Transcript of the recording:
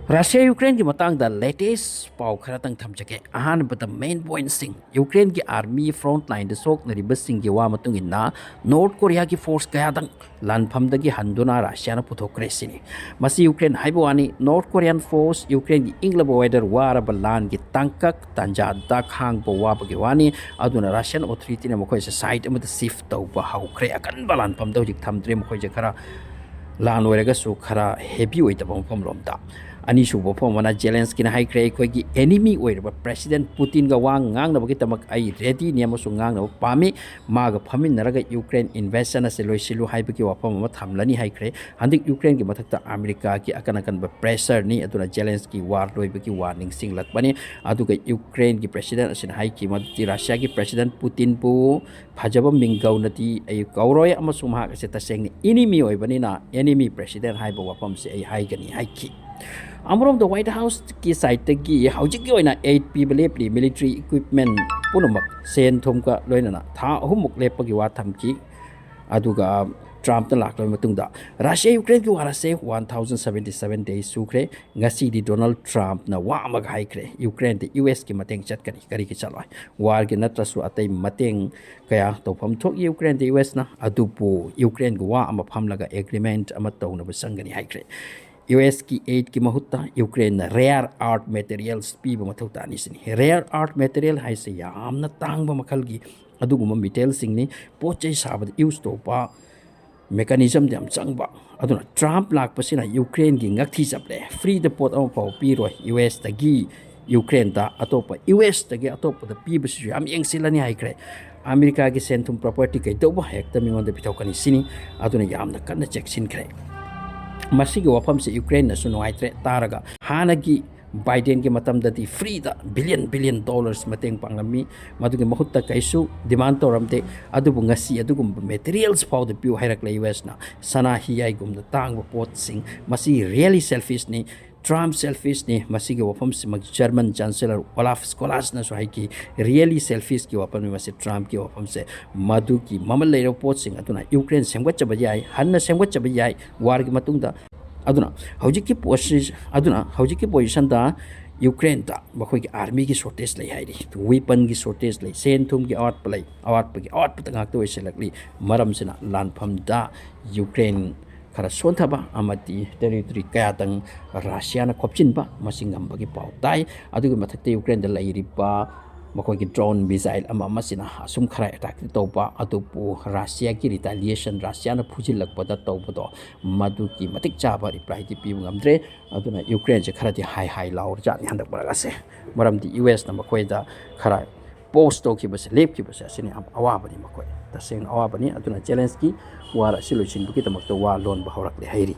Russia Ukraine की matang da latest pau khara tang thamjake ahan but the main point sing Ukraine की army front line de sok na ribasing ki wa matung inna North Korea की force kaya dang lan pham da gi handuna Russia na puthokre sini masi Ukraine haibwani North Korean force Ukraine की inglabo weather war balan ki tangkak tanja da khang bo wa bagi wani aduna Russian authority na mokoi se side am the shift to ba haukre akan balan pham da jik thamdre mokoi je khara lan weraga su khara heavy oi ta bom phom lom da ani subo phom wana Zelensky na high grade koi gi enemy oi ba President Putin ga wang ngang na bagi tamak ai ready ni amasung ngang na pami ma ga phamin naraga Ukraine invasion na se loisilu hai bagi wa phom ma thamlani high grade handik Ukraine gi mathakta America ki akan akan ba pressure ni aduna Zelensky war loi bagi warning singlak bani aduga Ukraine gi president asin hai ki ma ti Russia gi President Putin pu phajaba mingau nati ai kauroi amasung ha se taseng ni enemy oi bani na enemy president hai ba wa phom se ai hai gani hai ki Amrom the White House ki site tagi haujik gi oina 8 people lepli military equipment punamak sen thom ka loina na tha humuk lepagi wa thamki aduga Trump na lakloi matungda Russia Ukraine ki wara se 1077 days sukre ngasi di Donald Trump na wa mag haikre Ukraine the US ki mateng chat kari ki chalai war gi natrasu atai mateng kaya tawpham thok Ukraine the US na adupu Ukraine go wa ama phamlaga agreement ama tawna basangani haikre US की aid की महत्ता Ukraine rare art materials पीब मथौ तानी सिनी rare art material है से यामना तांग मखल की अदुगुम metal सिंगनी पोचै साबद use तोपा mechanism jam changba aduna Trump lak pasina Ukraine gi ngakthi chaple free the pot am pau pi roi US tagi Ukraine ta atopa US tagi atopa da pi bisu am yengsilani haikre America gi sentum property kai to ba hekta mingon de pitokani sini aduna yamna kanna checksin kre masigi wafam se Ukraine na suno aitre taraga hanagi Biden ke matam dati free da billion dollars mateng pangami maduge mahutta kaisu demand to ramte adubu ngasi adugum materials pau de piu hairak la US na sana hi ai gum da tang pot sing masi really selfish ni Trump selfish ni masigi wafam se mag German chancellor Olaf Scholz na so hai ki really selfish ki wafam mi masi Trump ki wafam se madu ki mamal leiro pot sing aduna Ukraine semgwa chabajai hanna semgwa chabajai war gi matung da aduna hojiki position da Ukraine da bakhoi ki army ki shortage lai hairi weapon ki shortage lai sen thum ki awat play awat pa ngak to selakli maram sina lan pham da Ukraine khara sontha ba amati territory kaya tang Russia na khopchin ba masingam ba ki pau tai adu ki mathakte Ukraine da lai ri ba makhoi ki drone missile ama masina asum khara attack to ba adu pu Russia ki retaliation Russia na phujil lak pada to bodo madu ki matik cha ba reply ti pi ngamdre aduna Ukraine je khara ti high laur ja ni handak baraga se maram di US na makhoi da khara post to ki bas lep ki bas asini awa bani makhoi ta seng awa bani aduna Zelensky wara solution bu ki tamak to wa lon ba horak le hairi